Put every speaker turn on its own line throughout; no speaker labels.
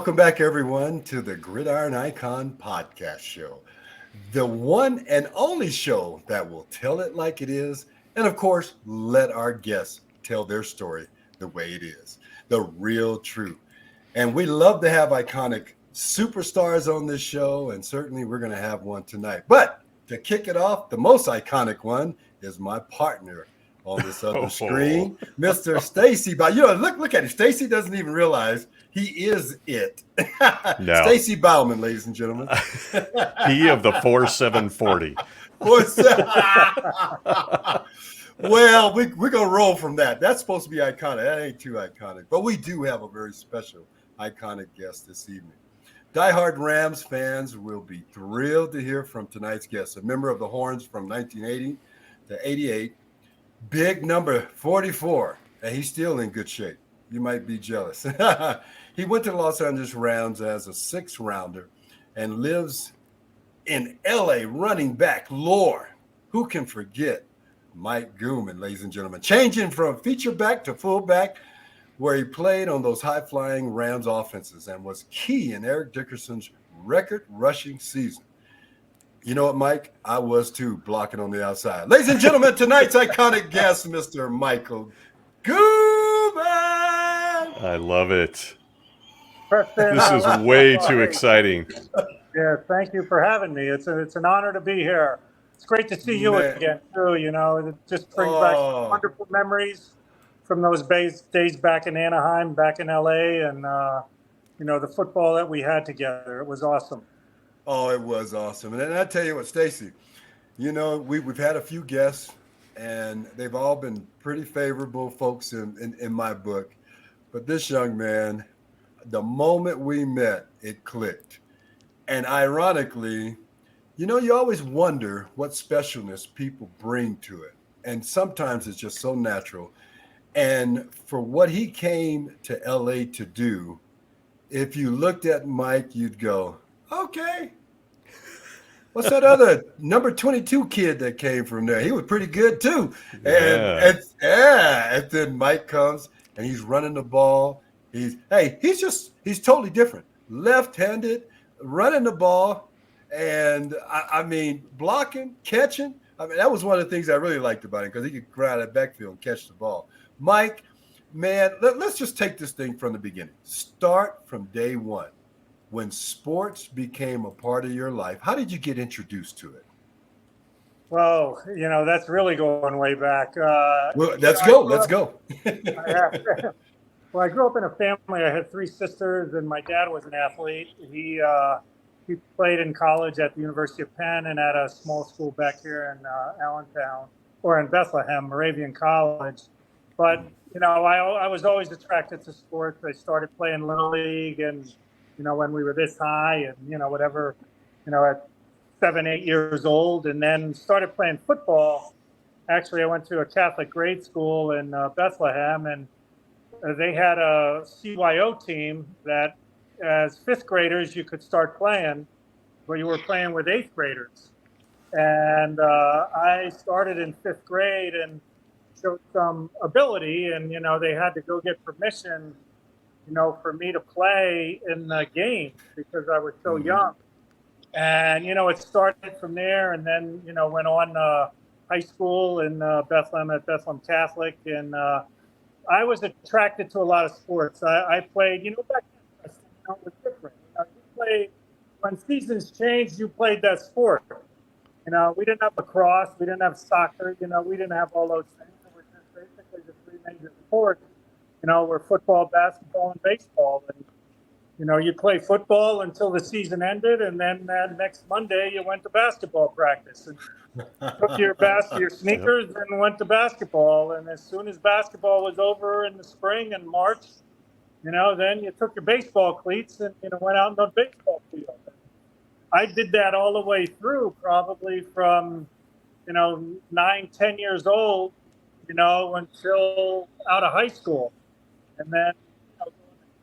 Welcome back, everyone, to the Gridiron Icon Podcast Show, the one and only show that will tell it like it is, and of course, let our guests tell their story the way it is, the real truth. And we love to have iconic superstars on this show, and certainly we're going to have one tonight. But to kick it off, the most iconic one is my partner on this other screen, Mr. Stacy. But look at him. Stacy doesn't even realize he is it.
No.
Stacy Bauman, ladies and gentlemen.
He of the 4740.
Well, we're going to roll from that. That's supposed to be iconic. That ain't too iconic. But we do have a very special, iconic guest this evening. Diehard Rams fans will be thrilled to hear from tonight's guest, a member of the Horns from 1980 to 88. Big number 44, and he's still in good shape. You might be jealous. He went to the Los Angeles Rams as a sixth-rounder and lives in L.A. running back lore. Who can forget Mike Guman, ladies and gentlemen? Changing from feature back to fullback, where he played on those high-flying Rams offenses and was key in Eric Dickerson's record rushing season. You know what, Mike? I was too, blocking on the outside. Ladies and gentlemen, tonight's iconic guest, Mr. Michael Guman.
I love it.
Preston,
This is way too exciting.
Yeah, thank you for having me. It's an honor to be here. It's great to see you again, too. You know, it just brings back some wonderful memories from those days back in Anaheim, back in L.A., and, the football that we had together. It was awesome.
Oh, it was awesome. And I tell you what, Stacy, we've had a few guests, and they've all been pretty favorable folks in my book. But this young man, the moment we met, it clicked. And ironically, you always wonder what specialness people bring to it. And sometimes it's just so natural. And for what he came to LA to do, if you looked at Mike, you'd go, okay. What's that other number 22 kid that came from there? He was pretty good too. And then Mike comes and he's running the ball. He's totally different. Left-handed, running the ball, and I mean blocking, catching. I mean, that was one of the things I really liked about him, because he could go out of that backfield and catch the ball. Mike, man, let's just take this thing from the beginning. Start from day one. When sports became a part of your life, how did you get introduced to it?
Well, that's really going way back.
Let's go.
Well, I grew up in a family. I had three sisters, and my dad was an athlete. He played in college at the University of Penn and at a small school back here in Allentown, or in Bethlehem, Moravian College. But, I was always attracted to sports. I started playing Little League and when we were this high and, at 7, 8 years old, and then started playing football. Actually, I went to a Catholic grade school in Bethlehem, and they had a CYO team that as fifth graders, you could start playing, but you were playing with eighth graders. And I started in fifth grade and showed some ability, and, they had to go get permission for me to play in the game because I was so young. And, it started from there, and then, went on high school in Bethlehem at Bethlehem Catholic. And I was attracted to a lot of sports. I played, back then, it was different. You played, when seasons changed, you played that sport. We didn't have lacrosse, we didn't have soccer, we didn't have all those things. It was just basically the three major sports. Were football, basketball, and baseball. And, you'd play football until the season ended, and then next Monday you went to basketball practice and took your sneakers and went to basketball. And as soon as basketball was over in the spring and March, then you took your baseball cleats and, went out on the baseball field. I did that all the way through, probably from, 9, 10 years old, until out of high school. And then going to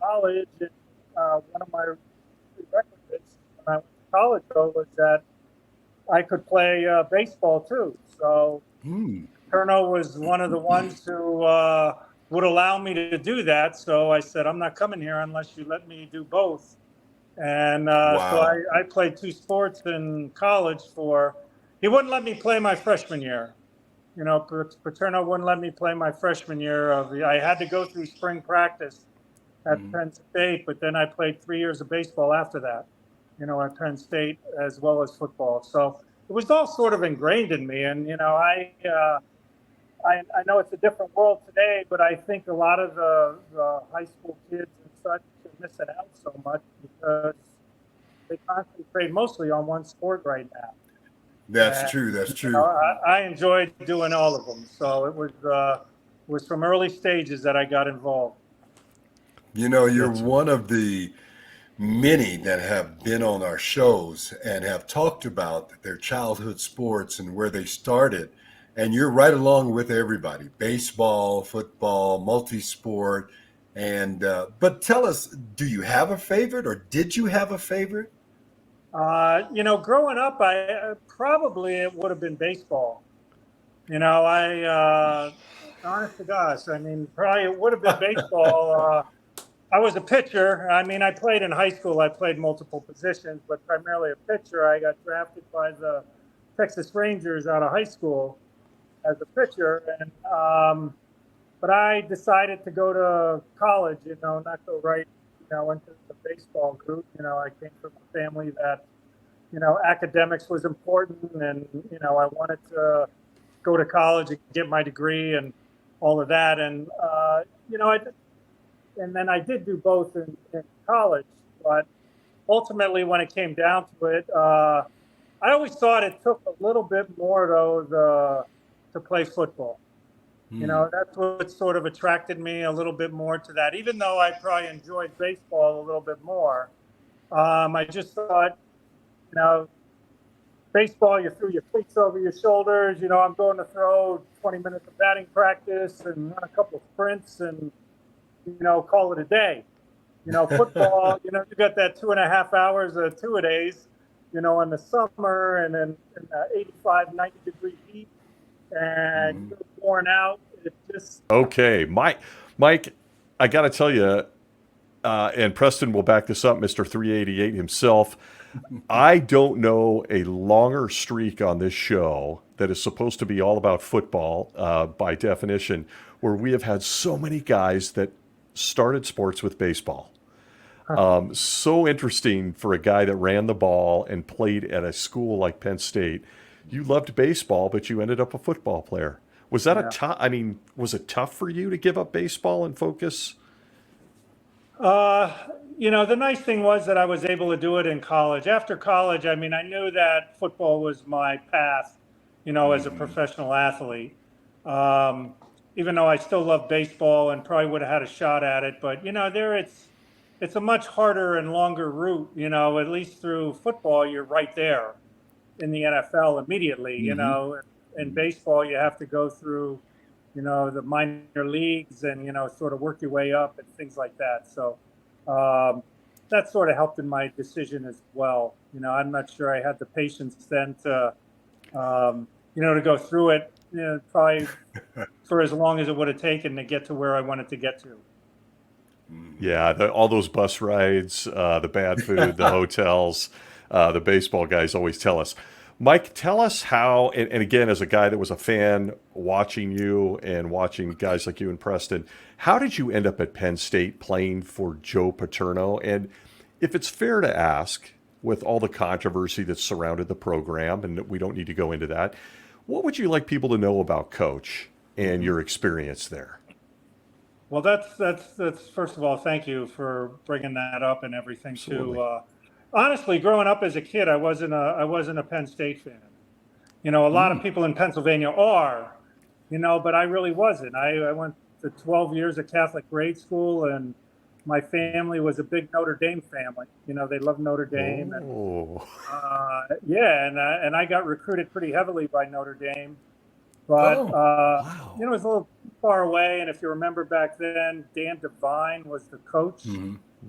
college, and one of my prerequisites when I went to college was that I could play baseball too. So Turno was one of the ones who would allow me to do that. So I said, I'm not coming here unless you let me do both. And so
Wow.
I played 2 sports in college he wouldn't let me play my freshman year. You know, Paterno wouldn't let me play my freshman year. I had to go through spring practice at Penn State, but then I played 3 years of baseball after that, you know, at Penn State as well as football. So it was all sort of ingrained in me. And, you know, I know it's a different world today, but I think a lot of the high school kids and such are missing out so much because they concentrate mostly on one sport right now.
That's true. That's true.
You know, I enjoyed doing all of them. So it was from early stages that I got involved.
You know, you're one of the many that have been on our shows and have talked about their childhood sports and where they started. And you're right along with everybody, baseball, football, multi-sport. And but tell us, do you have a favorite, or did you have a favorite?
You know, growing up, I probably it would have been baseball. You know, honest to gosh, I mean, probably it would have been baseball. I was a pitcher. I mean, I played in high school. I played multiple positions, but primarily a pitcher. I got drafted by the Texas Rangers out of high school as a pitcher, and but I decided to go to college. You know, not go right. You know, into the baseball group. You know, I came from a family that, you know, academics was important, and you know, I wanted to go to college and get my degree and all of that. And you know, and then I did do both in college, but ultimately, when it came down to it, I always thought it took a little bit more though to play football. You know, that's what sort of attracted me a little bit more to that. Even though I probably enjoyed baseball a little bit more, I just thought, you know, baseball, you threw your cleats over your shoulders. You know, I'm going to throw 20 minutes of batting practice and run a couple of sprints and, you know, call it a day. You know, football, you know, you got that 2.5 hours of two-a-days, you know, in the summer and then in 85, 90-degree heat. And you're worn out. It just
Okay, Mike, I got to tell you, and Preston will back this up, Mr. 388 himself. I don't know a longer streak on this show that is supposed to be all about football, by definition, where we have had so many guys that started sports with baseball. So interesting for a guy that ran the ball and played at a school like Penn State. You loved baseball, but you ended up a football player. Was that was it tough for you to give up baseball and focus?
you know, the nice thing was that I was able to do it in college. After college, I mean, I knew that football was my path, you know, as a professional athlete. Even though I still love baseball and probably would have had a shot at it, but you know, it's a much harder and longer route. You know, at least through football, you're right there in the NFL immediately. You know, in baseball, you have to go through, you know, the minor leagues and, you know, sort of work your way up and things like that. So that sort of helped in my decision as well. You know, I'm not sure I had the patience then to, you know, to go through it, you know, probably for as long as it would have taken to get to where I wanted to get to.
Yeah, all those bus rides, the bad food, the hotels, the baseball guys always tell us. Mike, tell us how, and again, as a guy that was a fan watching you and watching guys like you and Preston, how did you end up at Penn State playing for Joe Paterno? And if it's fair to ask, with all the controversy that surrounded the program, and we don't need to go into that, what would you like people to know about Coach and your experience there?
Well, that's first of all, thank you for bringing that up and everything.
Absolutely.
Too. Honestly, growing up as a kid, I wasn't a Penn State fan. You know, a lot of people in Pennsylvania are, you know, but I really wasn't. I went to 12 years of Catholic grade school, and my family was a big Notre Dame family. You know, they love Notre Dame, and yeah, and I got recruited pretty heavily by Notre Dame. But, you know, it was a little far away. And if you remember back then, Dan Devine was the coach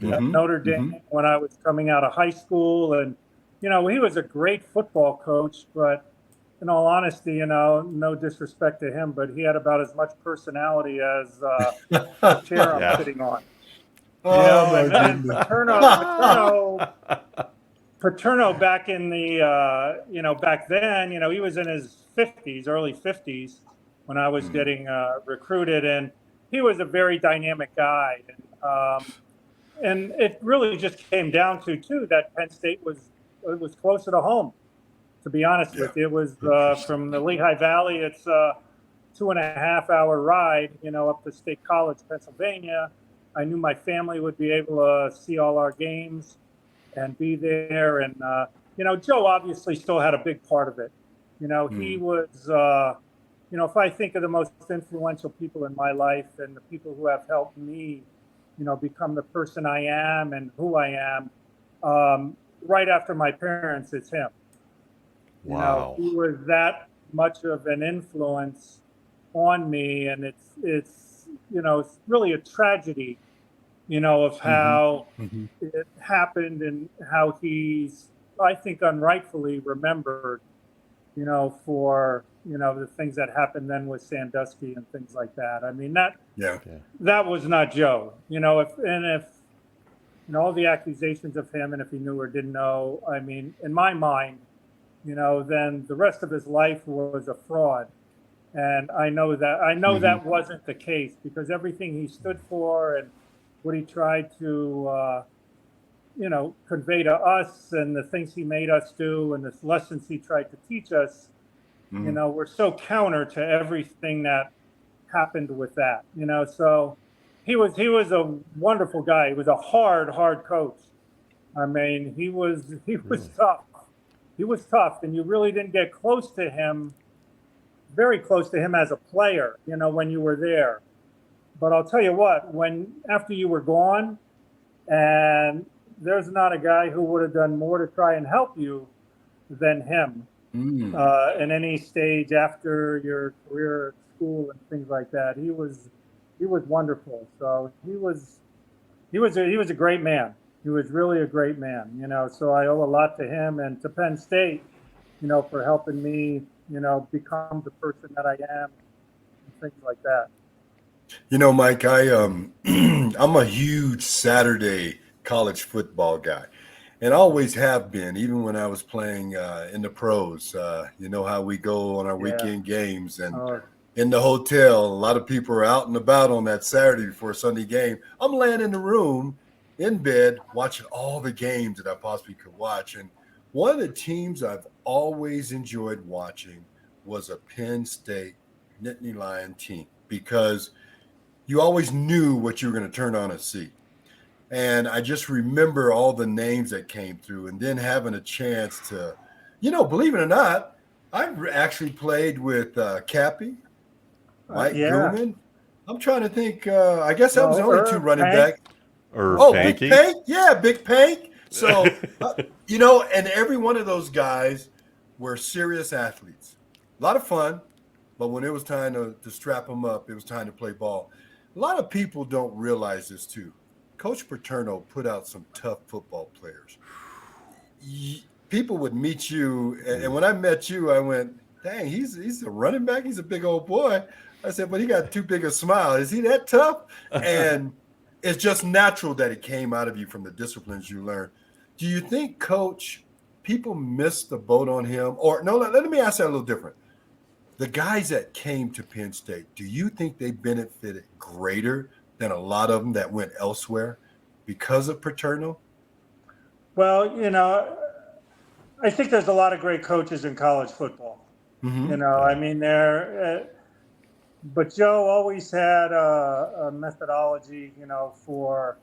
at Notre Dame when I was coming out of high school. And, you know, he was a great football coach, but in all honesty, no disrespect to him, but he had about as much personality as the chair I'm
Yeah.
sitting on.
Oh my
And then
goodness.
Paterno back in the, back then, he was in his 50s, early 50s when I was getting recruited, and he was a very dynamic guy. And it really just came down to, too, that Penn State was closer to home, to be honest with you. It was from the Lehigh Valley. It's a 2.5-hour ride, up to State College, Pennsylvania. I knew my family would be able to see all our games and be there. And, Joe obviously still had a big part of it. He was, if I think of the most influential people in my life and the people who have helped me, become the person I am and who I am, right after my parents, it's him.
Wow.
He was that much of an influence on me, and it's really a tragedy, of how it happened and how he's, I think, unrightfully remembered, for, the things that happened then with Sandusky and things like that. I mean, that was not Joe, if all the accusations of him, and if he knew or didn't know, I mean, in my mind, then the rest of his life was a fraud. And I know that wasn't the case, because everything he stood for and what he tried to, convey to us, and the things he made us do, and the lessons he tried to teach us, were so counter to everything that happened with that. So he was a wonderful guy. He was a hard coach. I mean, he was tough. He was tough, and you really didn't get close to him, very close to him as a player, when you were there. But I'll tell you what, after you were gone, and there's not a guy who would have done more to try and help you than him in any stage after your career at school and things like that. He was wonderful. So he was a great man. He was really a great man, so I owe a lot to him and to Penn State, for helping me, become the person that I am and things like that.
Mike, I'm a huge Saturday college football guy, and I always have been, even when I was playing in the pros. You know how we go on our weekend games, and in the hotel, a lot of people are out and about on that Saturday before a Sunday game. I'm laying in the room in bed watching all the games that I possibly could watch. And one of the teams I've always enjoyed watching was a Penn State Nittany Lion team, because you always knew what you were going to turn on and see. And I just remember all the names that came through, and then having a chance to, believe it or not, I've actually played with Cappy, Mike Guman. I'm trying to think. I guess I was the only two running back.
Big
Pank. Yeah, Big Pank. So, and every one of those guys were serious athletes. A lot of fun, but when it was time to strap them up, it was time to play ball. A lot of people don't realize this too. Coach Paterno put out some tough football players. People would meet you, and when I met you, I went, dang, he's a running back. He's a big old boy. I said, but he got too big a smile. Is he that tough? And it's just natural that it came out of you from the disciplines you learned. Do you think, Coach, people missed the boat on him? Or no, let me ask that a little different. The guys that came to Penn State, do you think they benefited greater than a lot of them that went elsewhere because of Paterno?
Well, I think there's a lot of great coaches in college football. I mean, but Joe always had a methodology, for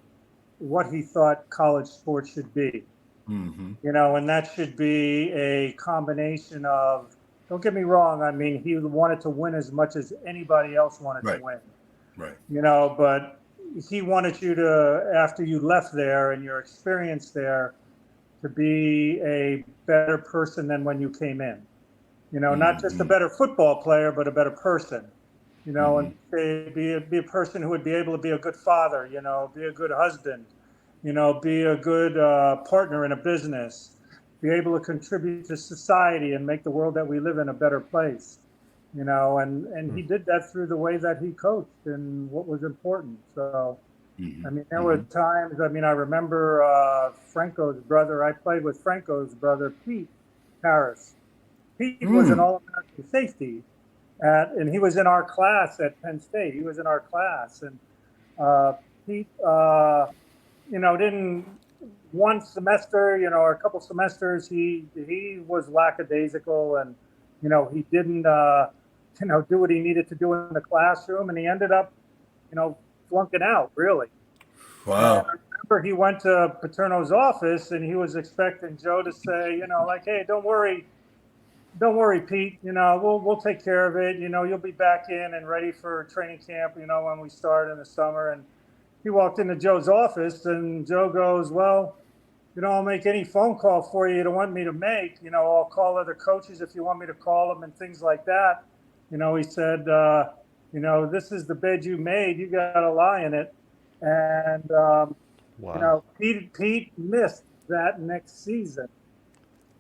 what he thought college sports should be. And that should be a combination of, don't get me wrong, I mean, he wanted to win as much as anybody else wanted to win. Right. But he wanted you to, after you left there and your experience there, to be a better person than when you came in. Not just a better football player, but a better person. And be a person who would be able to be a good father, be a good husband, be a good partner in a business, be able to contribute to society and make the world that we live in a better place. And he did that through the way that he coached and what was important. So, I mean, there were times, I remember Franco's brother, I played with Franco's brother, Pete Harris. Pete was an All-American safety, and he was in our class at Penn State. He was in our class. And Pete, didn't, one semester, or a couple semesters, he was lackadaisical, and, he didn't, do what he needed to do in the classroom, and he ended up, flunking out, really.
Wow.
And I remember he went to Paterno's office, and he was expecting Joe to say, hey, don't worry, Pete, we'll take care of it. You'll be back in and ready for training camp, when we start in the summer. And he walked into Joe's office, and Joe goes, well, I'll make any phone call for you don't want me to make. I'll call other coaches if you want me to call them and things like that. He said, this is the bed you made. You got to lie in it. And,
wow.
Pete missed that next season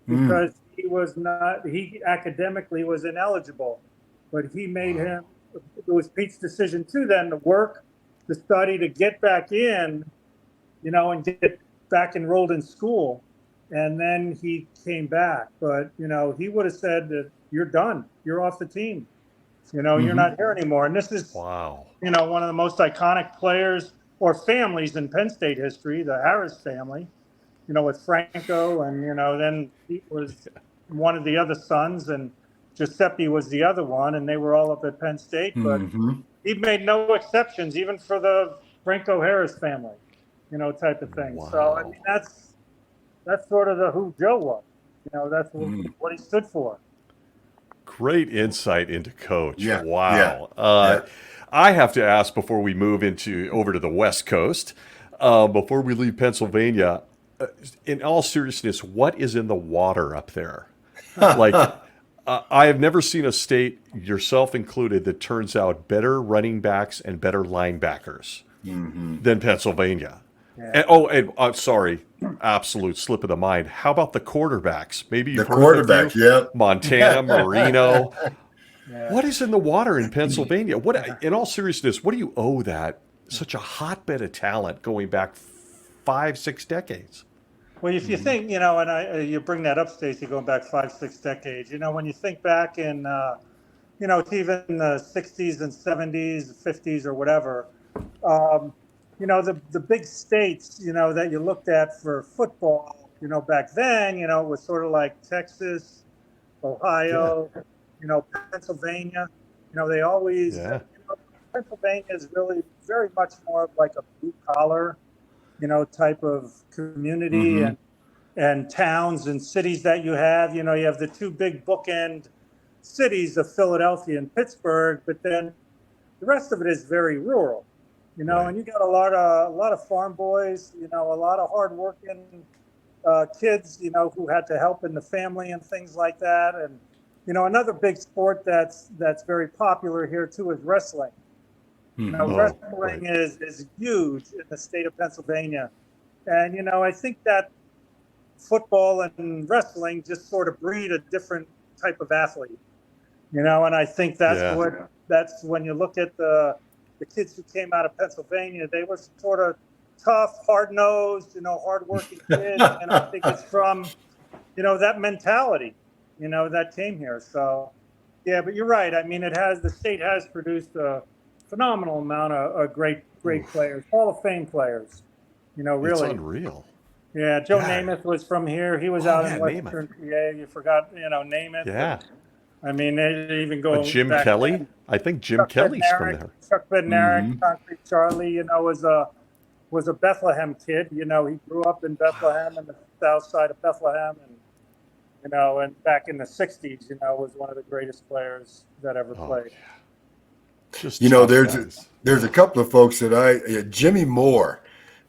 because he academically was ineligible. But he made him, it was Pete's decision too then to work, to study, to get back in, and get back enrolled in school. And then he came back. But, he would have said that you're done. You're off the team. You're not here anymore. And this is,
Wow.
one of the most iconic players or families in Penn State history, the Harris family, with Franco. And, then he was one of the other sons, and Giuseppe was the other one. And they were all up at Penn State. But he made no exceptions, even for the Franco Harris family, type of thing.
Wow.
So, I mean, that's sort of who Joe was. That's what he stood for.
Great insight into Coach.
Yeah.
Wow.
Yeah.
I have to ask before we move over to the West Coast, before we leave Pennsylvania, in all seriousness, what is in the water up there? Like, I have never seen a state, yourself included, that turns out better running backs and better linebackers than Pennsylvania.
Yeah.
And sorry, absolute slip of the mind. How about the quarterbacks? Maybe you've
The
heard of
quarterbacks,
them.
yep.
Montana, Marino.
Yeah.
What is in the water in Pennsylvania? In all seriousness, what do you owe that? Such a hotbed of talent going back 5-6 decades.
Well, if you think, and you bring that up, Stacey, going back 5-6 decades, when you think back in, even the 60s and 70s, 50s or whatever, the big states, that you looked at for football, back then, it was sort of like Texas, Ohio, Pennsylvania, they always, Pennsylvania is really very much more of like a blue collar, type of community and towns and cities that you have. You have the two big bookend cities of Philadelphia and Pittsburgh, but then the rest of it is very rural,
Right.
and you got a lot of farm boys, a lot of hardworking kids, who had to help in the family and things like that. And, another big sport that's very popular here too is wrestling. Wrestling is huge in the state of Pennsylvania. And, I think that football and wrestling just sort of breed a different type of athlete, and I think that's when you look at the kids who came out of Pennsylvania, they were sort of tough, hard-nosed, hard-working kids. And I think it's from, that mentality, that came here. So, yeah, but you're right. I mean, the state has produced a phenomenal amount of great players, Hall of Fame players, really.
It's unreal.
Yeah, Joe Namath was from here. He was out in Western PA. You forgot, Namath.
Yeah.
I mean, they even go
Jim
back
Kelly?
then.
I think Jim
Chuck
Kelly's from
Bednarik,
there.
Chuck Bednarik, Concrete Charlie, was a Bethlehem kid. He grew up in Bethlehem, in the south side of Bethlehem, and and back in the '60s, was one of the greatest players that ever played.
Yeah. Just
there's a couple of folks that Jimmy Moore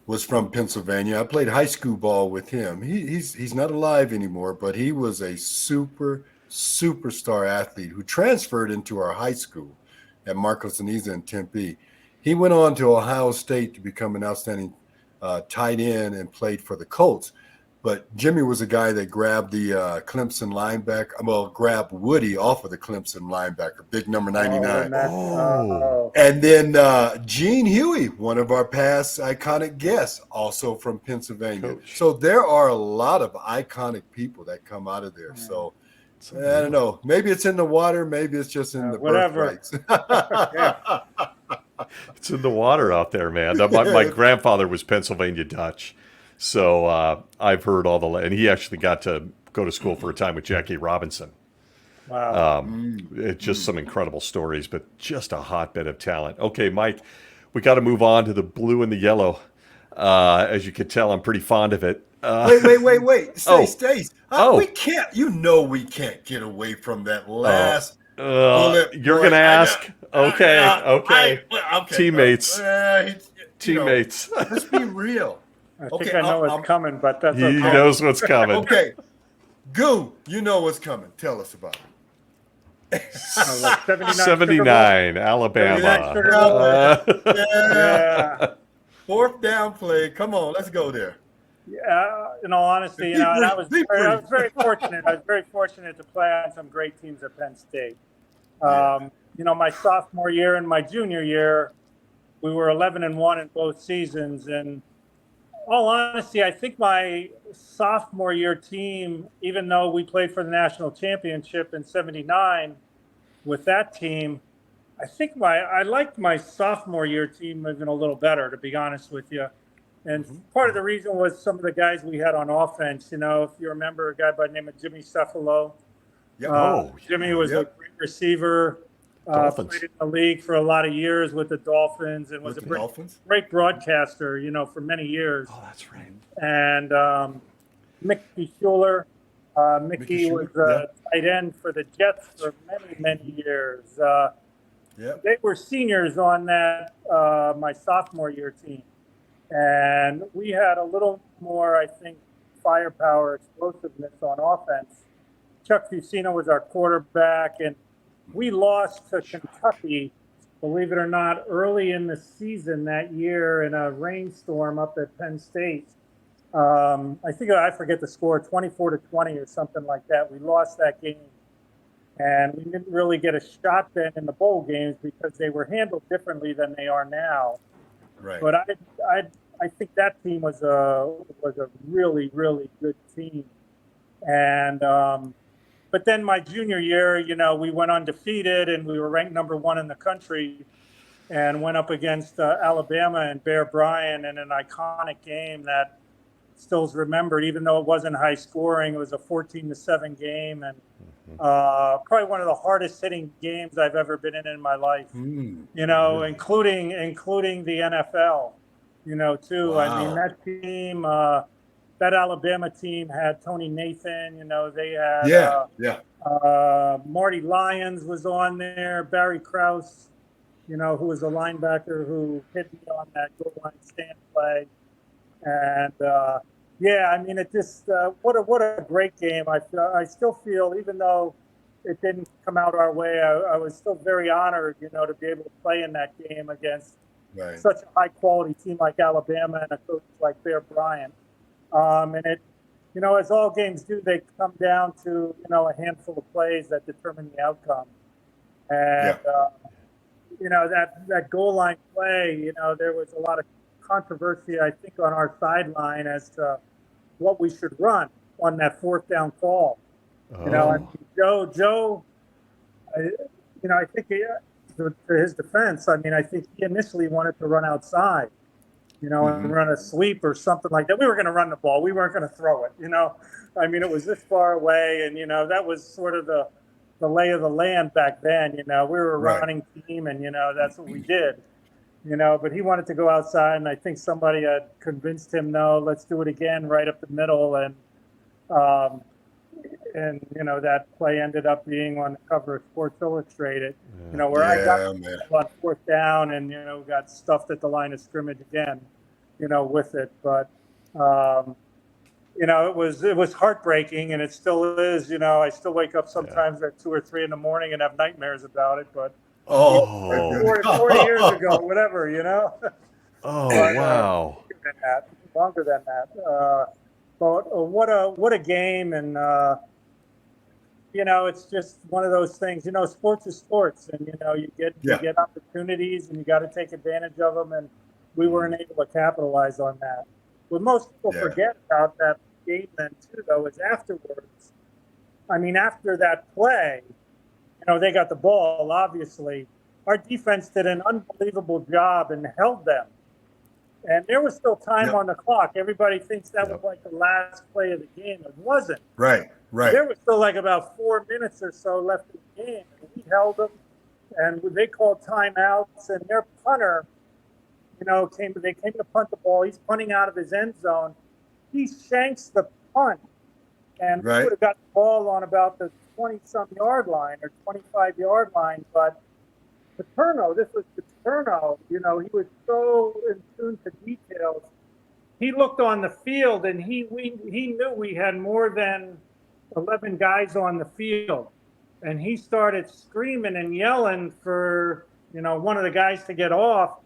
was from Pennsylvania. I played high school ball with him. He's not alive anymore, but he was a superstar athlete who transferred into our high school at Marcos Aniza in Tempe. He went on to Ohio State to become an outstanding tight end and played for the Colts. But Jimmy was a guy that grabbed the Clemson linebacker. Well, grabbed Woody off of the Clemson linebacker, big number 99. And then Gene Huey, one of our past iconic guests, also from Pennsylvania.
Coach.
So there are a lot of iconic people that come out of there. So I don't know. Maybe it's in the water. Maybe it's just in the birthrights.
It's in the water out there, man. My grandfather was Pennsylvania Dutch. So I've heard all and he actually got to go to school for a time with Jackie Robinson.
Wow.
It's just some incredible stories, but just a hotbed of talent. Okay, Mike, we got to move on to the blue and the yellow. As you can tell, I'm pretty fond of it.
Wait. Stace.
Oh.
We can't, we can't get away from that last bullet.
You're going to ask? Okay. Teammates. Teammates.
Let's be real.
I think I know what's coming, but that's okay.
He knows what's coming.
Okay. Goo, you know what's coming. Tell us about it.
79, Alabama.
Yeah. Fourth down play. Come on, let's go there.
Yeah, in all honesty, and I was very fortunate. I was very fortunate to play on some great teams at Penn State. My sophomore year and my junior year, we were 11-1 in both seasons. And all honesty, I think my sophomore year team, even though we played for the national championship in '79 with that team, I think I liked my sophomore year team even a little better, to be honest with you. And part of the reason was some of the guys we had on offense. If you remember a guy by the name of Jimmy Cephalo. Jimmy was a great receiver. Played in the league for a lot of years with the Dolphins and was a great broadcaster, for many years.
Oh, that's right.
And Mickey Schuler. Mickey was a tight end for the Jets for many, many years. They were seniors on that my sophomore year team. And we had a little more, I think, firepower, explosiveness on offense. Chuck Fusino was our quarterback, and we lost to Kentucky, believe it or not, early in the season that year in a rainstorm up at Penn State. I forget the score, 24-20 or something like that. We lost that game. And we didn't really get a shot then in the bowl games because they were handled differently than they are now.
Right.
But I think that team was a really, really good team. And but then my junior year, we went undefeated and we were ranked number 1 in the country and went up against Alabama and Bear Bryant in an iconic game that still is remembered, even though it wasn't high scoring. It was a 14-7 game and probably one of the hardest hitting games I've ever been in my life, including the NFL, too. Wow. I mean, that team, that Alabama team had Tony Nathan, they had Marty Lyons was on there, Barry Krause, who was a linebacker who hit me on that goal line stand play. And it just what a great game. I still feel, even though it didn't come out our way, I was still very honored, to be able to play in that game against such a high quality team like Alabama and a coach like Bear Bryant. And it, as all games do, they come down to, a handful of plays that determine the outcome. And, that goal line play, there was a lot of controversy, I think, on our sideline as to what we should run on that fourth down call. Joe, I think to his defense, I think he initially wanted to run outside, and run a sweep or something like that. We were going to run the ball. We weren't going to throw it, it was this far away. And, that was sort of the lay of the land back then. We were a running team and, that's what we did, but he wanted to go outside. And I think somebody had convinced him, no, let's do it again right up the middle. And that play ended up being on the cover of Sports Illustrated, where I got on fourth down and, got stuffed at the line of scrimmage again, with it. But, it was heartbreaking and it still is, I still wake up sometimes at 2 or 3 in the morning and have nightmares about it. But 40 years ago, whatever,
Oh, wow.
Longer than that. But what a game, and it's just one of those things. Sports is sports, and you get opportunities, and you got to take advantage of them. And we weren't able to capitalize on that. What most people forget about that game then too, though, is afterwards. I mean, after that play, they got the ball. Obviously, our defense did an unbelievable job and held them. And there was still time on the clock. Everybody thinks that was like the last play of the game. It wasn't.
Right.
There was still like about 4 minutes or so left in the game. And we held them, and they called timeouts. And their punter, they came to punt the ball. He's punting out of his end zone. He shanks the punt, and we would have got the ball on about the 20-some yard line or 25-yard line. But Paterno, this was Paterno, he was so in tune to details. He looked on the field, and he knew we had more than 11 guys on the field. And he started screaming and yelling for, one of the guys to get off.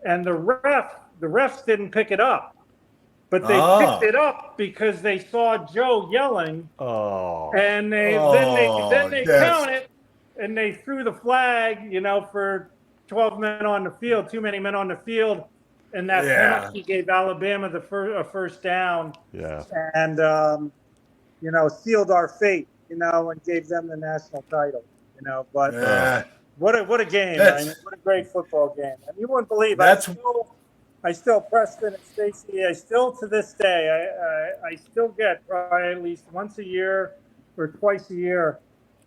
And the refs didn't pick it up. But they picked it up because they saw Joe yelling.
Oh.
And then they counted, and they threw the flag, for 12 men on the field, too many men on the field. And that penalty gave Alabama a first down.
Yeah.
And, sealed our fate, and gave them the national title, But what a game. What a great football game. And you wouldn't believe I still, Preston and Stacy, to this day, I still get probably at least once a year or twice a year,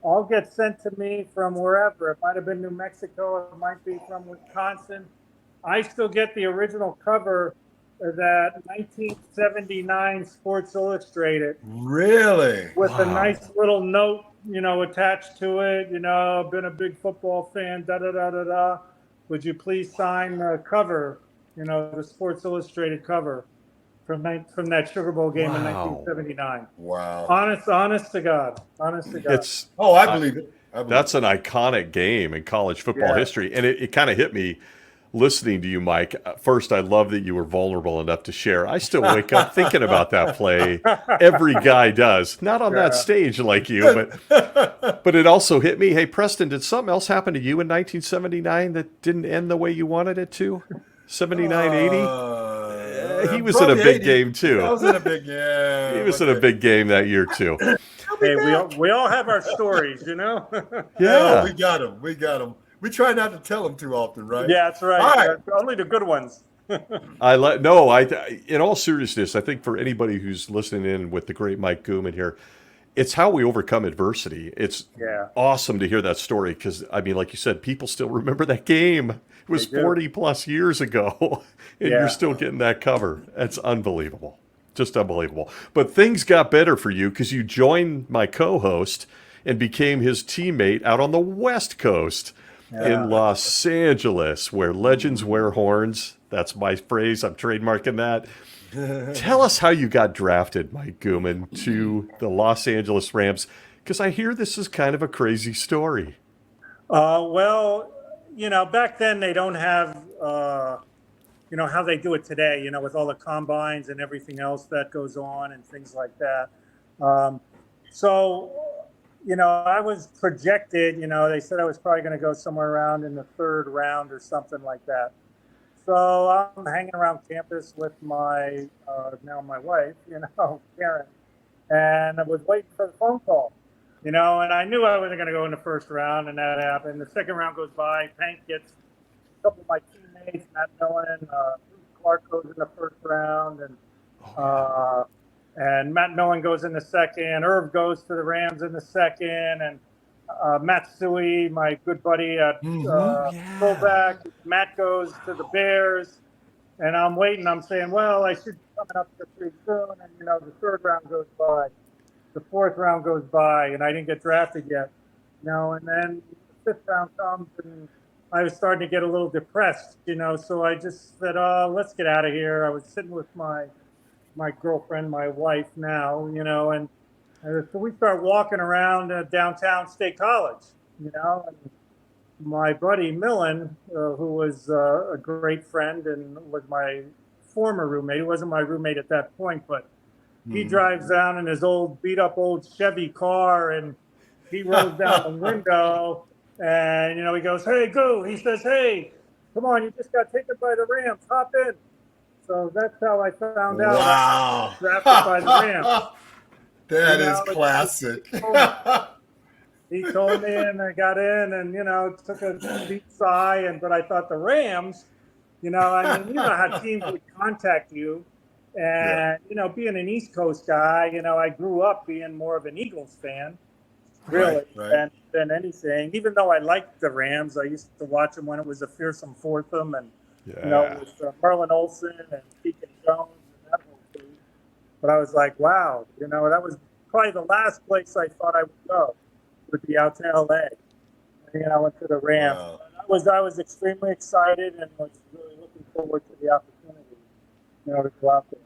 all get sent to me from wherever. It might have been New Mexico. It might be from Wisconsin. I still get the original cover of that 1979 Sports Illustrated.
Really?
With a nice little note, attached to it. Been a big football fan, da-da-da-da-da. Would you please sign the cover, the Sports Illustrated cover from that Sugar Bowl game in 1979.
Wow.
Honest to God. Honest to God.
I believe it.
That's an iconic game in college football history. And it kind of hit me listening to you, Mike. First, I love that you were vulnerable enough to share. I still wake up thinking about that play. Every guy does. Not on that stage like you, but it also hit me. Hey, Preston, did something else happen to you in 1979 that didn't end the way you wanted it to? 79-80? He was in a big game, too.
I was in a big game.
He was in a big game that year, too.
Hey, we all have our stories,
Yeah.
We got them. We try not to tell them too often, right?
Yeah, that's right.
All right.
Only the good ones.
In all seriousness, I think for anybody who's listening in with the great Mike Guman here, it's how we overcome adversity. It's awesome to hear that story because, like you said, people still remember that game. It was 40 plus years ago, and you're still getting that cover. That's unbelievable. Just unbelievable. But things got better for you because you joined my co-host and became his teammate out on the West Coast in Los Angeles, where legends wear horns. That's my phrase. I'm trademarking that. Tell us how you got drafted, Mike Guman, to the Los Angeles Rams, because I hear this is kind of a crazy story.
Well, back then they don't have, how they do it today, with all the combines and everything else that goes on and things like that. I was projected, they said I was probably going to go somewhere around in the third round or something like that. So I'm hanging around campus with my wife, Karen, and I was waiting for the phone call, and I knew I wasn't going to go in the first round, and that happened. The second round goes by. Penn gets a couple of my teammates, Matt Millen, Bruce Clark goes in the first round, and Matt Millen goes in the second. Irv goes to the Rams in the second, and Matt Suey, my good buddy at fullback. Matt goes to the Bears, and I'm waiting. I'm saying, well, I should be coming up to pretty soon. And, the third round goes by. The fourth round goes by, and I didn't get drafted yet. And then the fifth round comes, and I was starting to get a little depressed, So I just said, let's get out of here. I was sitting with my girlfriend, my wife now, and so we start walking around downtown State College, and my buddy Millen, who was a great friend and was my former roommate. He wasn't my roommate at that point, but he drives down in his old beat up old Chevy car, and he rolls down the window, and he goes, "Hey, go!" He says, "Hey, come on, you just got taken by the Rams. Hop in." So that's how I found out I was drafted by the Rams.
That is classic.
He told me, and I got in, and took a deep sigh. But I thought the Rams, I mean, how teams would contact you, and being an East Coast guy, I grew up being more of an Eagles fan, really,
right.
than anything. Even though I liked the Rams, I used to watch them when it was a fearsome fourthom, and with Merlin Olsen and Deacon Jones and that whole thing. But I was like, wow, that was probably the last place I thought I would go, would be out to LA. And I went to the Rams.
Wow.
I was extremely excited and was really looking forward to the opportunity, to go out there.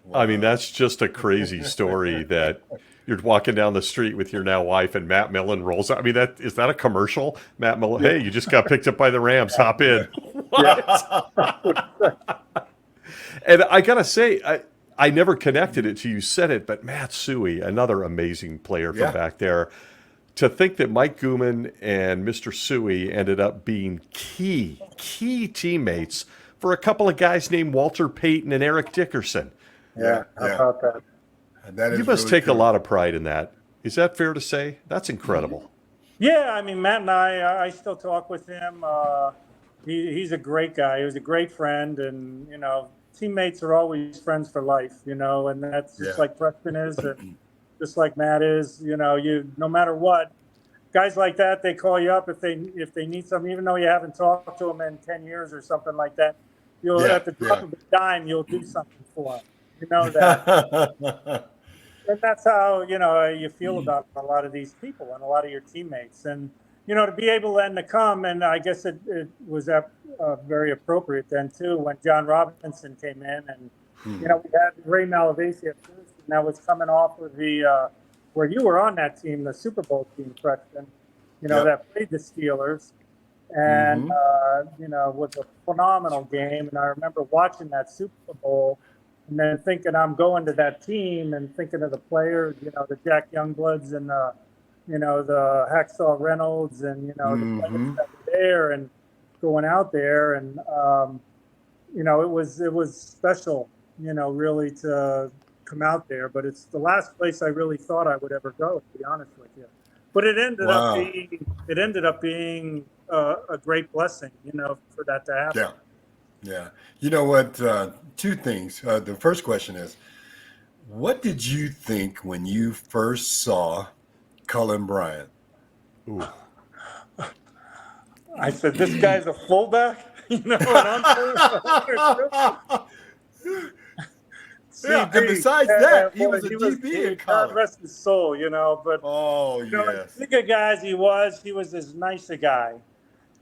Wow. I mean, that's just a crazy story that you're walking down the street with your now wife and Matt Millen rolls out. I mean, is that a commercial? Matt Millen, hey, you just got picked up by the Rams. Hop in. What? And I got to say, I never connected it till you said it, but Matt Suhey, another amazing player from back there. To think that Mike Guman and Mr. Suhey ended up being key teammates for a couple of guys named Walter Payton and Eric Dickerson.
Yeah, how about that?
You must take a lot of pride in that. Is that fair to say? That's incredible.
Yeah, I mean, Matt and I still talk with him. He's a great guy. He was a great friend, and teammates are always friends for life. And that's just like Preston is, and just like Matt is. You no matter what, guys like that, they call you up if they need something, even though you haven't talked to them in 10 years or something like that. You'll at the drop of a dime, you'll do something for them. You know that. And that's how, you feel about a lot of these people and a lot of your teammates. And, to be able then to come, and I guess it was very appropriate then, too, when John Robinson came in. And, we had Ray Malavasi at first, and that was coming off of the where you were on that team, the Super Bowl team, Preston, that played the Steelers. And, was a phenomenal game. And I remember watching that Super Bowl and then thinking I'm going to that team and thinking of the players, the Jack Youngbloods and the Hacksaw Reynolds and, the players that were there and going out there. And, it was special, really to come out there. But it's the last place I really thought I would ever go, to be honest with you. But it ended up being a great blessing, for that to happen.
Yeah. You know what? Two things. The first question is, what did you think when you first saw Cullen Bryant?
Ooh.
I said, this guy's a fullback? And
and besides that, he was a DB in college.
God rest his soul, but
yes.
the good guy as he was as nice a guy.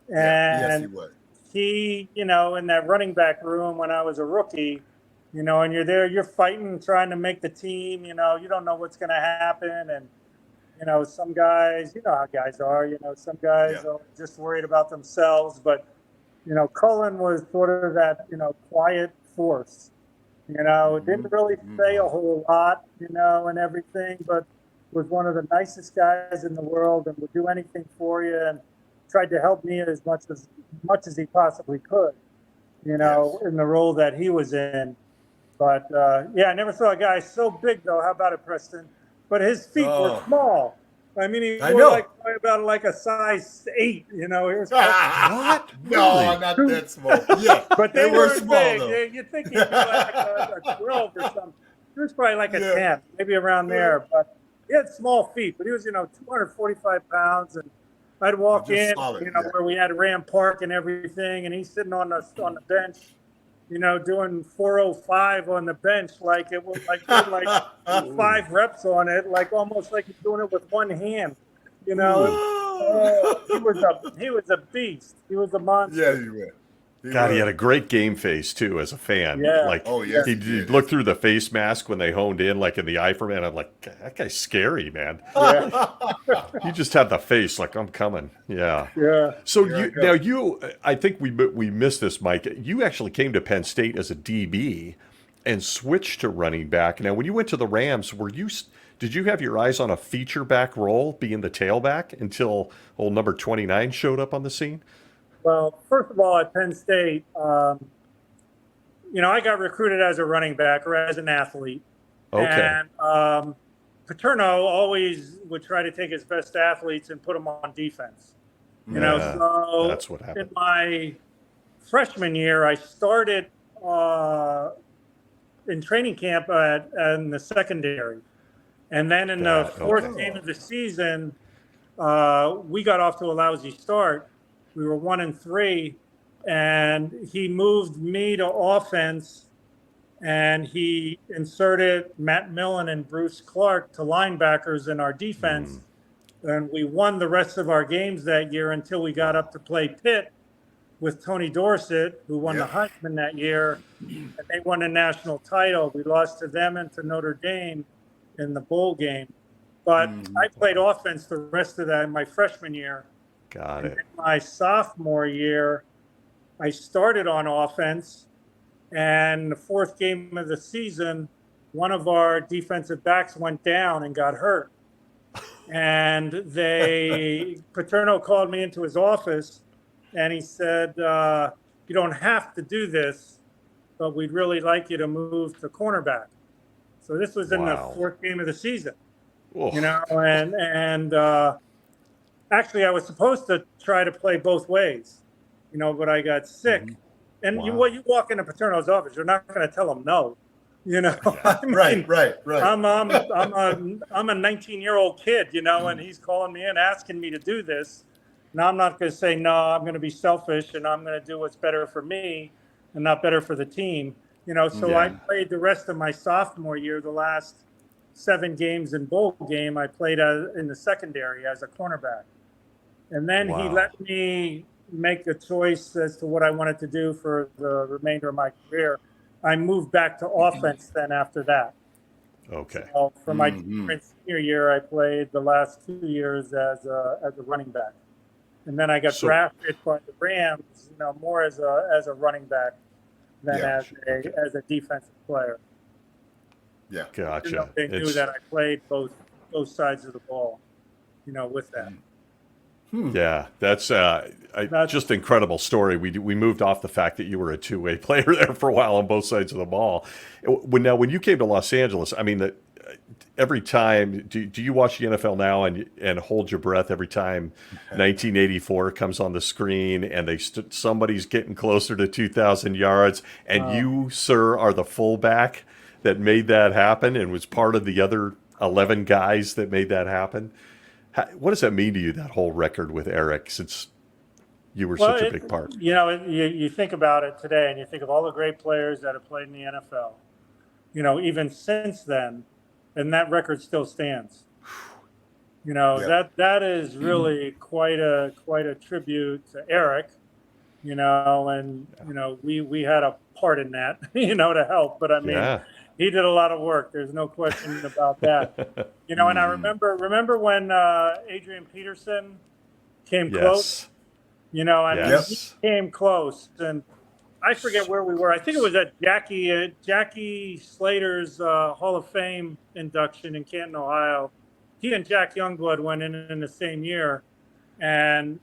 And
yes, he was.
He, in that running back room when I was a rookie, and you're there, you're fighting, trying to make the team, you don't know what's going to happen. And, some guys, how guys are, some guys are just worried about themselves. But, Cullen was sort of that, quiet force. Didn't really say a whole lot, and everything, but was one of the nicest guys in the world and would do anything for you and tried to help me as much as he possibly could, in the role that he was in. But, I never saw a guy so big, though. How about it, Preston? But his feet were small. I mean, he was about a size 8, He was
what?
No, not that small. Yeah,
but they
were
small,
big.
Though. You'd think he'd be like a 12 or something. He was probably like a 10, maybe around there. But he had small feet. But he was, 245 pounds. And I'd walk in,
solid,
where we had Ram Park and everything. And he's sitting on the bench, doing 405 on the bench, like it was like 5 reps on it, like almost like he's doing it with one hand. He was a beast. He was a monster.
Yeah, he was.
He had a great game face too as a fan.
Yeah.
He'd look through the face mask when they honed in, like in the eye for man. I'm like, that guy's scary, man.
Yeah.
He just had the face, like I'm coming. Yeah.
Yeah.
So I think we missed this, Mike. You actually came to Penn State as a DB, and switched to running back. Now, when you went to the Rams, did you have your eyes on a feature back role, being the tailback, until old number 29 showed up on the scene?
Well, first of all, at Penn State, I got recruited as a running back or as an athlete.
Okay.
And Paterno always would try to take his best athletes and put them on defense. So
that's what happened.
In my freshman year, I started in training camp in the secondary. And then in the fourth game of the season, we got off to a lousy start. We were 1-3, and he moved me to offense, and he inserted Matt Millen and Bruce Clark to linebackers in our defense. And we won the rest of our games that year until we got up to play Pitt with Tony Dorsett, who won the Heisman that year, and they won a national title. We lost to them and to Notre Dame in the bowl game. But I played offense the rest of that in my freshman year.
Got it.
In my sophomore year, I started on offense, and the fourth game of the season, one of our defensive backs went down and got hurt. And Paterno called me into his office, and he said, you don't have to do this, but we'd really like you to move to cornerback. So this was in the fourth game of the season. And actually I was supposed to try to play both ways, but I got sick. And you walk into Paterno's office, you're not going to tell him no.
Right.
I'm a 19-year-old kid, and he's calling me in asking me to do this. Now I'm not going to say no. I'm going to be selfish, and I'm going to do what's better for me and not better for the team. I played the rest of my sophomore year, the last 7 games in bowl game. I played in the secondary as a cornerback, and then he let me make a choice as to what I wanted to do for the remainder of my career. I moved back to offense then after that.
Okay.
So for my senior year, I played the last 2 years as a running back, and then I got drafted by the Rams, more as a running back than as a defensive player.
Yeah,
gotcha.
They knew that I played both sides of the ball, with that.
Yeah, that's just incredible story. We moved off the fact that you were a two-way player there for a while on both sides of the ball. When you came to Los Angeles, I mean, every time, do you watch the NFL now and hold your breath every time 1984 comes on the screen and somebody's getting closer to 2,000 yards and you, sir, are the fullback that made that happen and was part of the other 11 guys that made that happen? What does that mean to you, that whole record with Eric, since you were such a big part?
You think about it today and you think of all the great players that have played in the NFL, even since then, and that record still stands. That is really quite a tribute to Eric, and we had a part in that, to help. But I mean, he did a lot of work. There's no question about that. And I remember when Adrian Peterson came close. He came close, and I forget where we were. I think it was at Jackie Slater's Hall of Fame induction in Canton, Ohio. He and Jack Youngblood went in the same year, and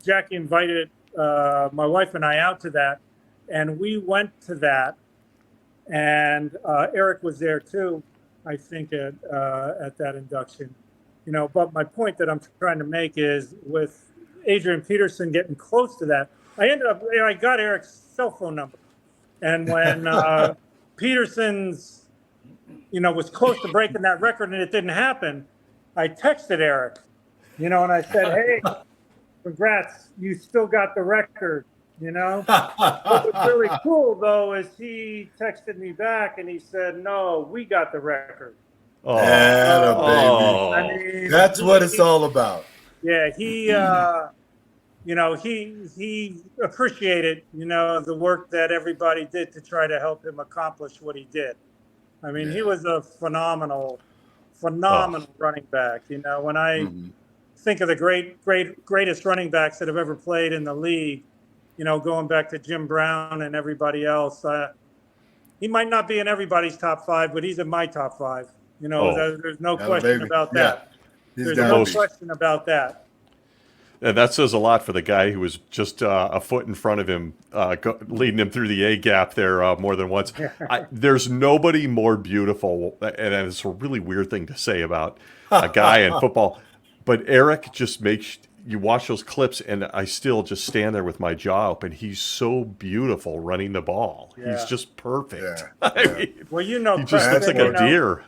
Jackie invited my wife and I out to that, and we went to that, and Eric was there too, I think, at that induction. But my point that I'm trying to make is, with Adrian Peterson getting close to that, I got Eric's cell phone number, and when Peterson's was close to breaking that record and it didn't happen, I texted Eric, and I said, hey, congrats, you still got the record. What was really cool, though, is he texted me back and he said, no, we got the record.
Baby. I mean, that's what it's all about.
Yeah, he appreciated, the work that everybody did to try to help him accomplish what he did. I mean, he was a phenomenal running back. When I think of the greatest running backs that have ever played in the league, going back to Jim Brown and everybody else, he might not be in everybody's top 5, but he's in my top 5. You know,
Oh.
there's no
Oh,
question
baby.
about
Yeah.
that.
He's
There's
gotta
no
be.
question about that.
And that says a lot for the guy who was just a foot in front of him, leading him through the A gap there more than once. There's nobody more beautiful, and it's a really weird thing to say about a guy in football, but Eric just makes you watch those clips, and I still just stand there with my jaw open. He's so beautiful running the ball.
Yeah.
He's just perfect.
Yeah.
I mean,
Well, you know,
he just looks like
Preston,
a deer.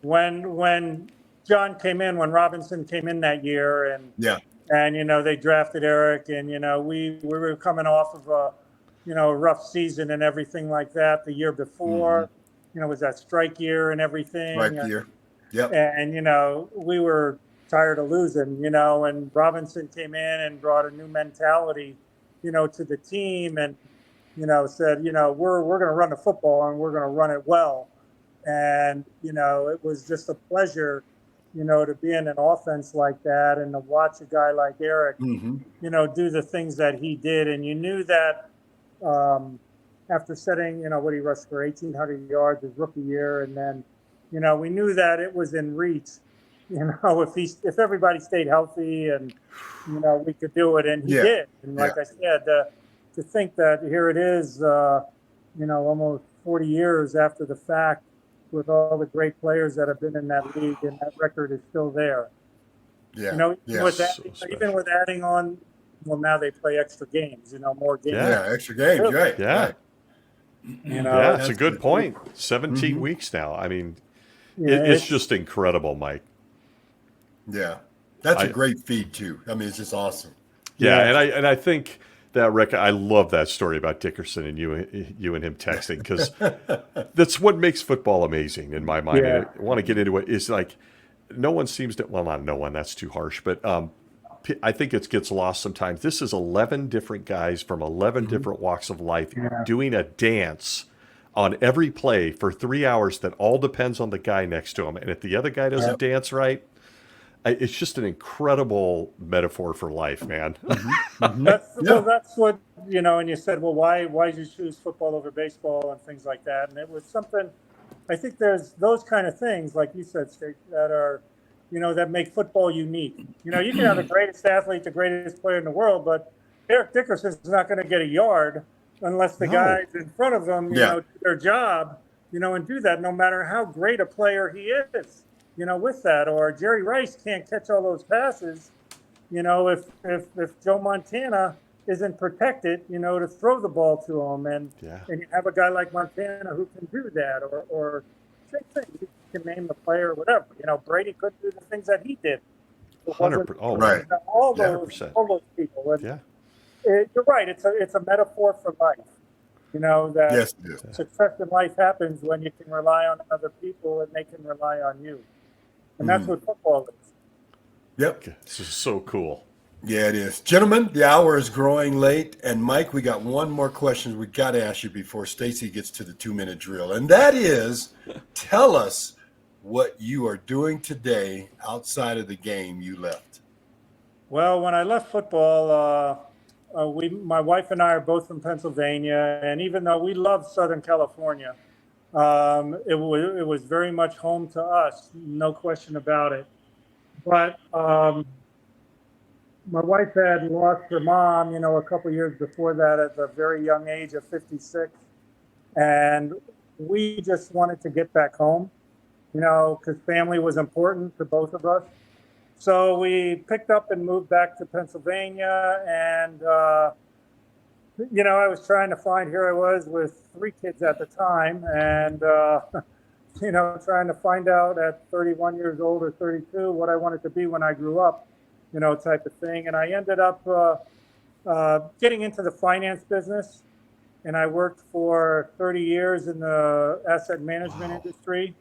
when John came in, when Robinson came in that year,
Yeah.
and you know, they drafted Eric, and you know, we were coming off of a, you know, a rough season and everything like that the year before. You know, it was that strike year and everything.
Right here. Yep.
And you know, we were tired of losing, you know, and Robinson came in and brought a new mentality, you know, to the team, and you know, said, you know, we're going to run the football and we're going to run it well. And you know, it was just a pleasure, you know, to be in an offense like that and to watch a guy like Eric, you know, do the things that he did. And you knew that after setting, you know, what he rushed for 1,800 yards his rookie year, and then, you know, we knew that it was in reach, you know, if everybody stayed healthy, and you know, we could do it, and he did. And like I said, to think that here it is, you know, almost 40 years after the fact, with all the great players that have been in that league, and that record is still there.
Yeah.
You know,
So
even with adding on, well, now they play extra games, you know, more games.
Yeah. Extra games. Right.
Yeah.
Right.
You know,
Yeah, it's a good point. 17 weeks now. I mean, it's just incredible, Mike.
Yeah. That's a great feat too. I mean, it's just awesome.
Yeah, and I think that Rick, I love that story about Dickerson and you and him texting, because that's what makes football amazing in my mind. And I want to get into it. Is like no one seems to, well, not no one, that's too harsh, but I think it gets lost sometimes. This is 11 different guys from 11 different walks of life doing a dance on every play for 3 hours that all depends on the guy next to him. And if the other guy doesn't dance right, it's just an incredible metaphor for life, man.
Well, that's what, you know, and you said, well, why did you choose football over baseball and things like that? And it was something, I think there's those kind of things, like you said, Steve, that are, you know, that make football unique. You know, you can have the greatest athlete, the greatest player in the world, but Eric Dickerson is not going to get a yard unless the guys in front of him, you know, do their job, you know, and do that, no matter how great a player he is, you know, with that. Or Jerry Rice can't catch all those passes, you know, if Joe Montana isn't protected, you know, to throw the ball to him. And you have a guy like Montana who can do that, or same thing, you can name the player or whatever. You know, Brady couldn't do the things that he did.
100%. Oh,
right.
All those people. And you're right. It's a metaphor for life. You know, that success in life happens when you can rely on other people and they can rely on you. And that's what football is.
Yep.
This is so cool.
Yeah, it is. Gentlemen, the hour is growing late. And Mike, we got one more question we got to ask you before Stacy gets to the 2-minute drill. And that is, tell us what you are doing today outside of the game you left.
Well, when I left football, my wife and I are both from Pennsylvania. And even though we love Southern California, it was very much home to us, no question about it. But my wife had lost her mom, you know, a couple of years before that at the very young age of 56. And we just wanted to get back home, you know, because family was important to both of us. So we picked up and moved back to Pennsylvania. And, you know, I was trying to find, here I was with 3 kids at the time. And, you know, trying to find out at 31 years old or 32 what I wanted to be when I grew up, you know, type of thing. And I ended up getting into the finance business. And I worked for 30 years in the asset management industry,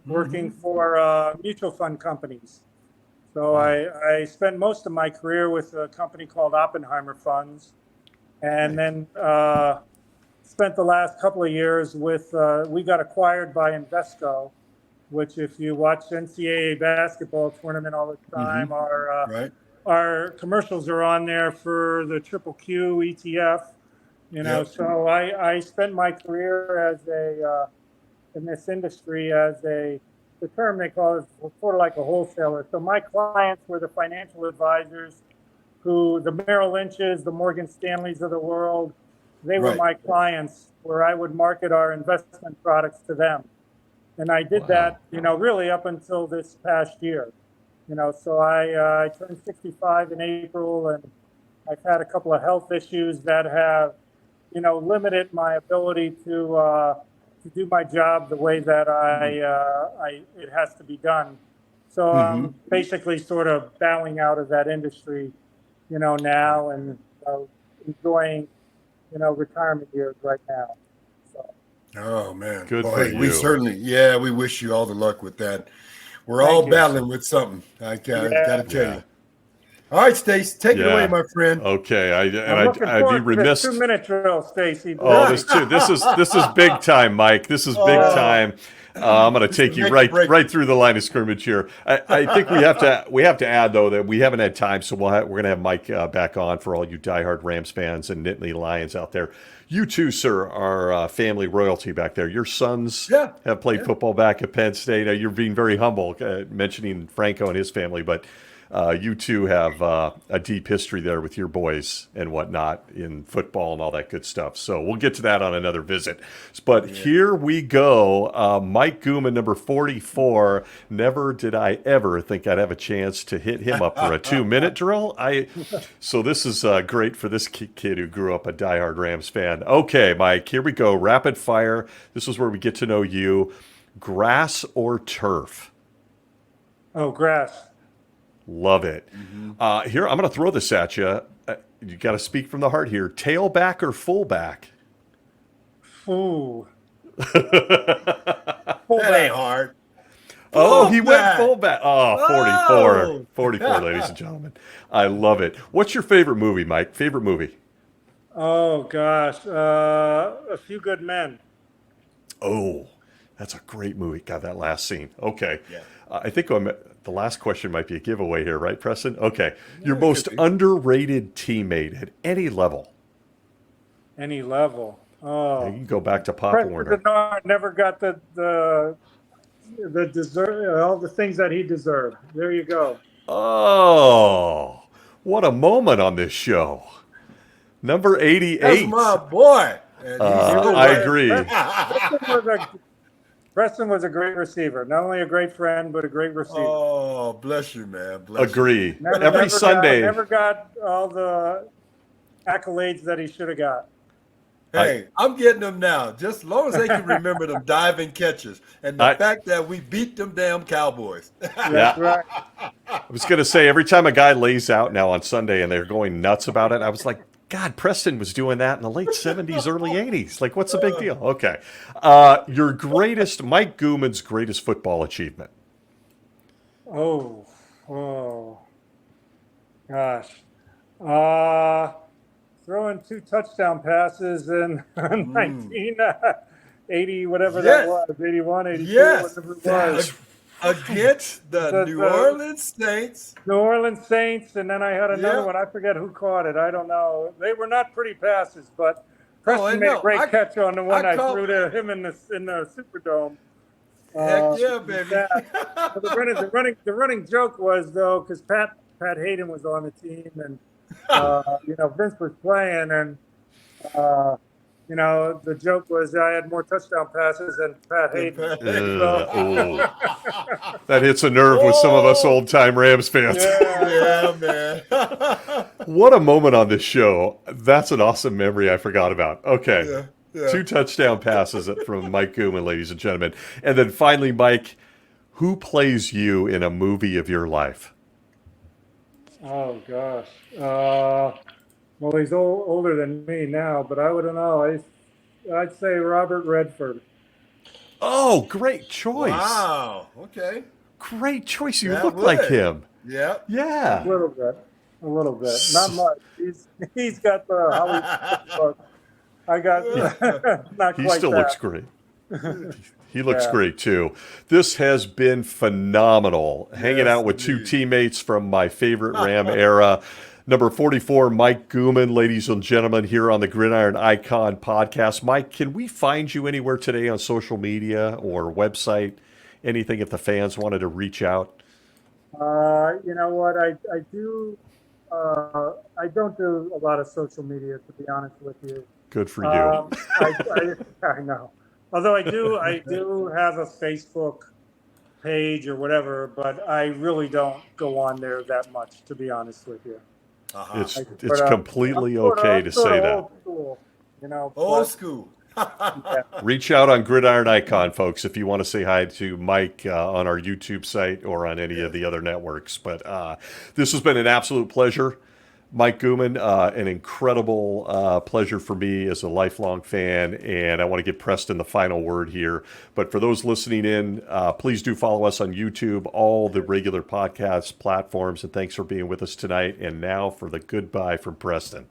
working for mutual fund companies. So I spent most of my career with a company called Oppenheimer Funds. And then spent the last couple of years with, we got acquired by Invesco, which if you watch NCAA basketball tournament all the time, our commercials are on there for the Triple Q ETF.
Yep.
So I spent my career as in this industry as the term they call it sort of like a wholesaler. So my clients were the financial advisors the Merrill Lynch's, the Morgan Stanleys of the world, they were
Right.
my clients where I would market our investment products to them. And I did that, really up until this past year. So I turned 65 in April, and I've had a couple of health issues that have, limited my ability to do my job the way that it has to be done. So I'm basically sort of bowing out of that industry, now, and enjoying, retirement years right now. So.
Oh man.
Good
Boy,
for
hey, we
you.
certainly, we wish you all the luck with that. We're
Thank
all
you.
battling with something. I gotta tell
Yeah.
you. All right, Stace, take it away, my friend.
Okay,
I'm looking
I'd be
forward to
remiss.
this 2-minute drill, Stacy.
Oh, this is big time, Mike. This is big time. I'm going to take you right through the line of scrimmage here. I think we have to add though that we haven't had time, so we're going to have Mike back on for all you diehard Rams fans and Nittany Lions out there. You too, sir, are family royalty back there. Your sons have played football back at Penn State. You're being very humble, mentioning Franco and his family, but you two have a deep history there with your boys and whatnot in football and all that good stuff. So we'll get to that on another visit. But here we go. Mike Guman, number 44. Never did I ever think I'd have a chance to hit him up for a 2-minute drill. So this is great for this kid who grew up a diehard Rams fan. Okay, Mike, here we go. Rapid fire. This is where we get to know you. Grass or turf?
Oh, grass.
Love it. Here, I'm going to throw this at you. You got to speak from the heart here. Tailback or fullback?
Ooh.
That ain't hard.
Oh, he went fullback. Oh, 44, ladies and gentlemen. I love it. What's your favorite movie, Mike? Favorite movie?
Oh, gosh. A Few Good Men.
Oh, that's a great movie. God, that last scene. Okay.
Yeah.
I think the last question might be a giveaway here, right, Preston? Okay. Your most underrated teammate at any level?
Any level. Oh.
You can go back to Pop Warner.
Bernard never got the deserve, all the things that he deserved. There you go.
Oh, what a moment on this show. Number 88.
That's my boy.
I agree.
Preston was a great receiver. Not only a great friend, but a great receiver.
Oh, bless you, man. Bless
Agree.
you.
Every Sunday.
Never got all the accolades that he should have got.
Hey, I'm getting them now. Just as long as they can remember them diving catches and the fact that we beat them damn Cowboys.
That's right.
I was going to say, every time a guy lays out now on Sunday and they're going nuts about it, I was like, God, Preston was doing that in the late 70s, early 80s. Like, what's the big deal? Okay. Your Mike Guman's greatest football achievement.
Oh, gosh. Throwing 2 touchdown passes in 1980, whatever that was, 81, 82, whatever it was.
Against the New Orleans Saints.
New Orleans Saints, and then I had another one. I forget who caught it. I don't know. They were not pretty passes, but Preston made a great catch on the one I threw to him in the Superdome.
Heck yeah, baby.
The running joke was, though, because Pat Hayden was on the team, and Vince was playing, and the joke was I had more touchdown passes than Pat Hayden.
That hits a nerve with some of us old-time Rams fans.
Yeah, man.
What a moment on this show. That's an awesome memory I forgot about. Okay. Yeah. 2 touchdown passes from Mike Guman, ladies and gentlemen. And then finally, Mike, who plays you in a movie of your life?
Oh, gosh. Well, he's older than me now, but I wouldn't know. I'd say Robert Redford.
Oh, great choice.
Wow. Okay.
Great choice. You look like him.
Yeah.
Yeah.
A little bit. Not much. He's got the Hollywood look. I got not quite.
He still looks great. He looks great too. This has been phenomenal. Hanging out with 2 teammates from my favorite Ram era. Number 44, Mike Guman, ladies and gentlemen, here on the Gridiron Icon podcast. Mike, can we find you anywhere today on social media or website? Anything if the fans wanted to reach out?
You know what? I do. I don't do a lot of social media, to be honest with you.
Good for you.
I know. Although I do have a Facebook page or whatever, but I really don't go on there that much, to be honest with you.
It's completely okay to say that.
Old school, you know.
Old school.
Yeah.
Reach out on Gridiron Icon, folks, if you want to say hi to Mike on our YouTube site or on any of the other networks. But this has been an absolute pleasure. Mike Guman, an incredible pleasure for me as a lifelong fan, and I want to give Preston the final word here. But for those listening in, please do follow us on YouTube, all the regular podcast platforms, and thanks for being with us tonight. And now for the goodbye from Preston.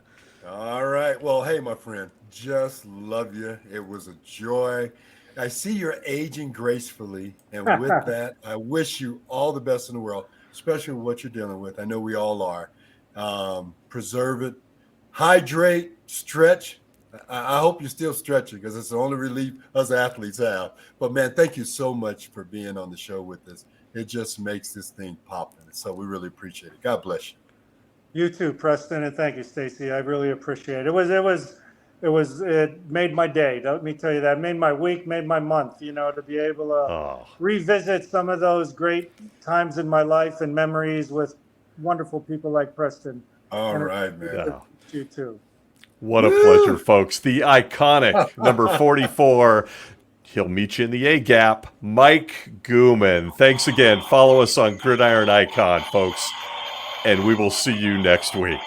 All right. Well, hey, my friend, just love you. It was a joy. I see you're aging gracefully, and with that, I wish you all the best in the world, especially with what you're dealing with. I know we all are. Preserve it, hydrate, stretch. I hope you're still stretching because it's the only relief us athletes have. But man, thank you so much for being on the show with us. It just makes this thing pop. So we really appreciate it. God bless you.
You too, Preston, and thank you, Stacy. I really appreciate it. It made my day. Let me tell you that. It made my week, made my month, you know, to be able to revisit some of those great times in my life and memories with wonderful people like Preston.
All right, man.
Yeah.
You too.
What a pleasure, folks. The iconic number 44. He'll meet you in the A gap. Mike Guman. Thanks again. Follow us on Gridiron Icon, folks, and we will see you next week.